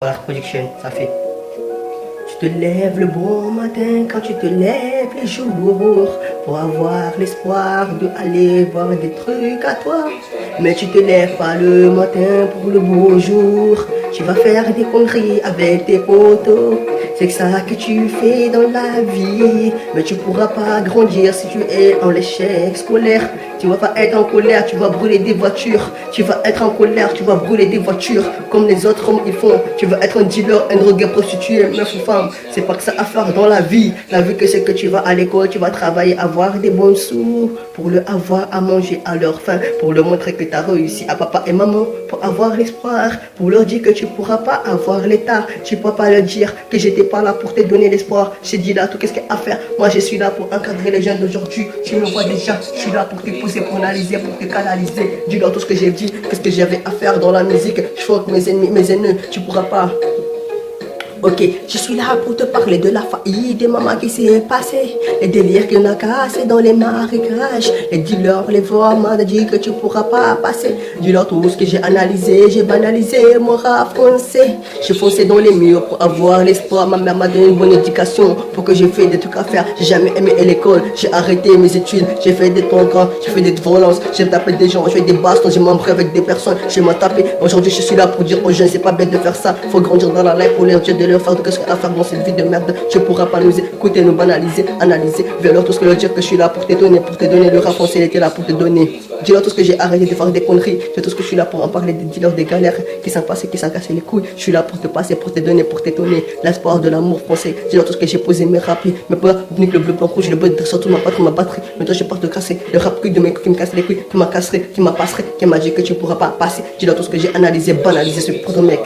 Voilà, production, ça fait. Tu te lèves le bon matin quand tu te lèves les jours pour avoir l'espoir d'aller voir des trucs à toi. Mais tu te lèves pas le matin pour le beau jour. Tu vas faire des conneries avec tes potos. C'est que ça que tu fais dans la vie. Mais tu pourras pas grandir si tu es en échec scolaire. Tu vas pas être en colère, tu vas brûler des voitures. Tu vas être en colère, tu vas brûler des voitures. Comme les autres hommes ils font. Tu vas être un dealer, un drogué, prostituée, meuf ou femme. C'est pas que ça à faire dans la vie. La vie que c'est que tu vas à l'école, tu vas travailler, avoir des bons sous. Pour le avoir à manger à leur faim. Pour leur montrer que tu as réussi à papa et maman. Pour avoir l'espoir. Pour leur dire que tu pourras pas avoir l'état. Tu pourras pas leur dire que j'étais pas là pour te donner l'espoir. J'ai dit là tout qu'est-ce qu'il y a à faire. Moi je suis là pour encadrer les jeunes d'aujourd'hui. Tu me vois déjà, je suis là pour te pousser, pour analyser, pour te canaliser. Dis-leur tout ce que j'ai dit, qu'est-ce que j'avais à faire dans la musique. Je foque mes ennemis, mes ennemis, tu pourras pas. Ok, je suis là pour te parler de la faillite des mamans qui s'est passée. Les délires qu'on a cassés dans les marécages. Les dealers, les voleurs m'ont dit que tu pourras pas passer. Dis-leur tout ce que j'ai analysé, j'ai banalisé mon rap français. J'ai foncé dans les murs pour avoir l'espoir. Ma mère m'a donné une bonne éducation pour que j'ai fait des trucs à faire. J'ai jamais aimé l'école, j'ai arrêté mes études. J'ai fait des toncans, j'ai fait des violences. J'ai tapé des gens, j'ai fait des bastons, j'ai membré avec des personnes. J'ai m'en tapé. Aujourd'hui je suis là pour dire aux jeunes, c'est pas bête de faire ça. Faut grandir dans la life pour les dieux de leur faire de qu'est-ce qu'il y a à faire dans cette vie de merde. Tu pourras pas nous écouter, nous banaliser, analyser. Vers tout ce que leur dire que je suis là pour te donner le rap français était là pour te donner. Dis-leur tout ce que j'ai arrêté de faire des conneries. Dis tout ce que je suis là pour en parler des dealers, des galères qui s'en passent, qui s'en cassent les couilles. Je suis là pour te passer, pour te donner, pour t'étonner. L'espoir de l'amour français. Dis-leur tout ce que j'ai posé, mes rapides. Mais pas venir le bleu, blanc, rouge, le bleu de surtout ma patrie, ma batterie. Mais toi je pars te casser. Le rap de mes couilles qui me casse les couilles, qui m'a casserait, qui m'a passerait, qui m'a dit que tu pourras pas passer. Dis-leur tout ce que j'ai analysé, banalisé ce pour mec.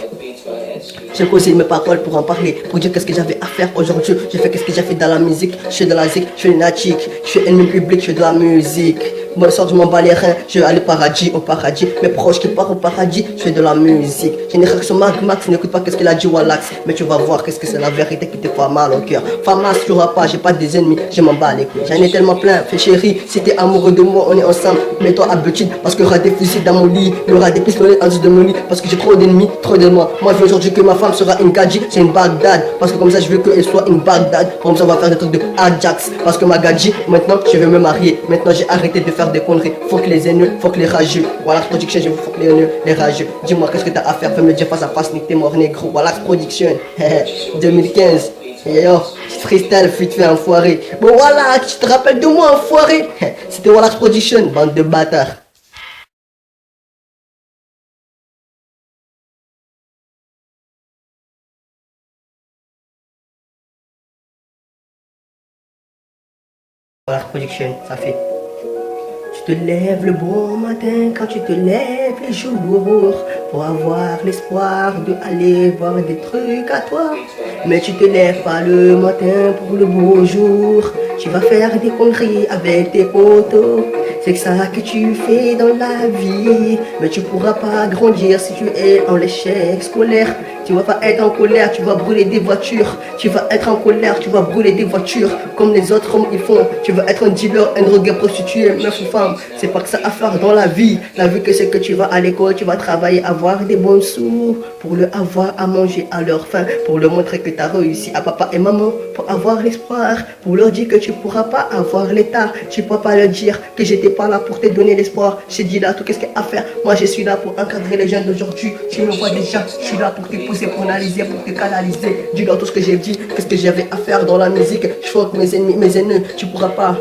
J'ai posé mes paroles pour en parler, pour dire qu'est-ce que j'avais à faire aujourd'hui. J'ai fait qu'est-ce que j'ai fait dans la musique. Je fais de la zik, je fais une natique, je fais ennemi public, je fais de la musique. Bon soir, je m'en bats les reins, je vais aller au paradis. Mes proches qui partent au paradis, je fais de la musique. J'ai une réaction Max, n'écoute pas qu'est-ce qu'il a dit Wallax. Mais tu vas voir qu'est-ce que c'est la vérité qui te fait mal au cœur. Famas, tu n'auras pas, j'ai pas des ennemis, je m'en bats les couilles. J'en ai tellement plein, fais chérie, si t'es amoureux de moi, on est ensemble. Mets-toi à Betine, parce qu'il y aura des fusils dans mon lit. Il y aura des pistolets en dessous de mon lit, parce que j'ai trop d'ennemis, trop de moi. Moi je veux aujourd'hui que ma femme sera une gadji, c'est une Bagdad. Parce que comme ça je veux qu'elle soit une Bagdad. Comme ça on va faire des trucs de Ajax. Parce que ma gadji, maintenant je vais me marier. Maintenant j'ai arrêté de faire des conneries. Faut que les haineux, faut que les rageux. Voilà production, je vous faut que les haineux, les rageux. Dis-moi qu'est-ce que t'as à faire, fais me le dire face à face, nique tes morts négro. Voilà production. 2015. Yo, freestyle, fuite fait enfoiré. Bon voilà, tu te rappelles de moi enfoiré. C'était Wallax Production, bande de bâtards. Wallax Production, ça fait. Tu te lèves le bon matin quand tu te lèves les jours pour avoir l'espoir d'aller voir des trucs à toi. Mais tu te lèves pas le matin pour le beau jour. Tu vas faire des conneries avec tes potos. C'est que ça que tu fais dans la vie. Mais tu pourras pas grandir si tu es en échec scolaire. Tu vas pas être en colère, tu vas brûler des voitures. Tu vas être en colère, tu vas brûler des voitures. Comme les autres hommes ils font. Tu vas être un dealer, un drogué, prostituée, meuf ou femme. C'est pas que ça à faire dans la vie. La vie que c'est que tu vas à l'école, tu vas travailler, avoir des bons sous. Pour le avoir à manger à leur faim. Pour leur montrer que tu as réussi à papa et maman. Pour avoir l'espoir. Pour leur dire que tu pourras pas avoir l'état. Tu pourras pas leur dire que j'étais pas là pour te donner l'espoir. J'ai dit là tout qu'est-ce qu'il y a à faire. Moi je suis là pour encadrer les jeunes d'aujourd'hui. Tu me vois déjà, je suis là pour te pousser, pour analyser, pour te canaliser. Dis-leur tout ce que j'ai dit, qu'est-ce que j'avais à faire dans la musique. Je foque mes ennemis, mes ennemis, tu pourras pas.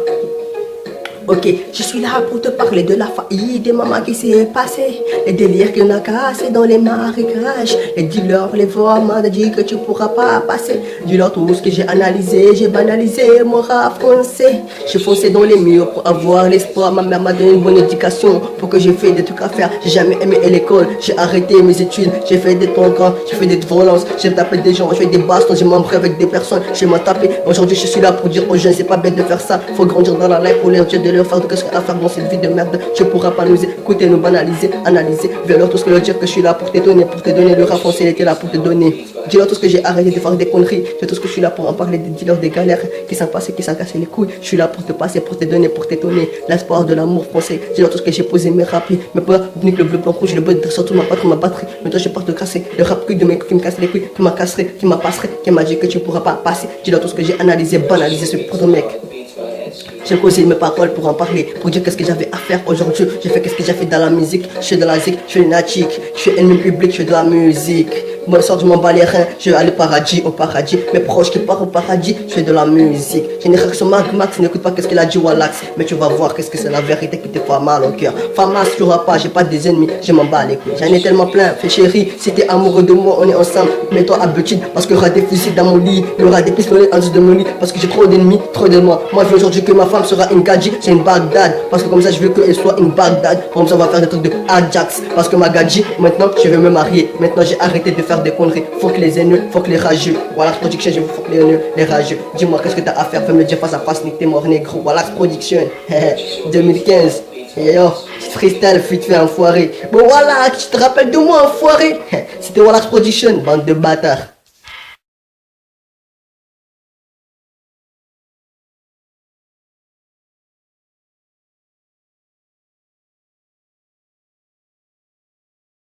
Ok, je suis là pour te parler de la faillite des mamans qui s'est passée. Les délires qu'on a cassés dans les marécages. Les dealers, les voleurs m'ont dit que tu pourras pas passer. Dis-leur tout ce que j'ai analysé, j'ai banalisé mon rap français. J'ai foncé dans les murs pour avoir l'espoir. Ma mère m'a donné une bonne éducation pour que j'ai fait des trucs à faire. J'ai jamais aimé l'école, j'ai arrêté mes études. J'ai fait des toncans, j'ai fait des violences. J'ai tapé des gens, j'ai fait des bastons, j'ai membré avec des personnes. J'ai m'en tapé. Aujourd'hui je suis là pour dire aux jeunes, c'est pas bête de faire ça. Faut grandir dans la life pour les dieux de leur fardeau, qu'est-ce qu'à faire dans cette vie de merde. Tu pourras pas nous écouter, nous banaliser, analyser. Vers tout ce que leur dire que je suis là pour te donner le rap français, il était là pour te donner. Dis-leur tout ce que j'ai arrêté de faire des conneries. Dis tout ce que je suis là pour en parler, dis-leur des galères qui s'en passent, qui s'en cassent les couilles. Je suis là pour te passer, pour te donner, pour t'étonner. L'espoir de l'amour français. Dis-leur tout ce que j'ai posé, mes rapis, mes peurs, le bleu, blanc, rouge, le bleu, surtout ma patrie, ma batterie. Mais toi, je pars te casser. Le rap de mes couilles qui me casse les couilles, qui m'a casserait, qui m'a passerait, qui m'a dit que tu pourras pas passer. Dis-leur tout ce que j'ai analysé, banalisé, ce putain mec. J'ai posé mes paroles pour en parler, pour dire qu'est-ce que j'avais à faire aujourd'hui. J'ai fait qu'est-ce que j'ai fait dans la musique. Je suis de la zik, je suis natique, je suis ennemi public, je fais de la musique. Bon, sort, je m'en bats les reins, je vais aller au paradis. Mes proches qui partent au paradis, je fais de la musique. J'ai une réaction Max, n'écoute pas qu'est-ce qu'il a dit Wallax. Mais tu vas voir qu'est-ce que c'est la vérité qui te fait mal au cœur. Famas, tu n'auras pas, j'ai pas des ennemis, je m'en bats les couilles. J'en ai tellement plein, fais chérie, si t'es amoureux de moi, on est ensemble. Mets-toi à Betty, parce qu'il y aura des fusils dans mon lit, il y aura des pistolets en dessous de mon lit, parce que j'ai trop d'ennemis, trop de moi. Moi, je veux aujourd'hui que ma femme sera une gadji, c'est une Bagdad. Parce que comme ça, je veux qu'elle soit une Bagdad. Comme ça, on va faire des trucs de Ajax. Parce que ma gadji, maintenant, je vais me marier. Maintenant, j'ai arrêté de faire des conneries. Faut que les haineux, faut que les rageux. Voilà, production, je veux faut que les haineux, les rageux. Dis-moi, qu'est-ce que t'as à faire? Fais me dire face à face, nique tes morts négro. Voilà, production. 2015. Et yo, freestyle, vite fait, enfoiré. Bon, voilà, tu te rappelles de moi, enfoiré. C'était Wallax Production, bande de bâtards.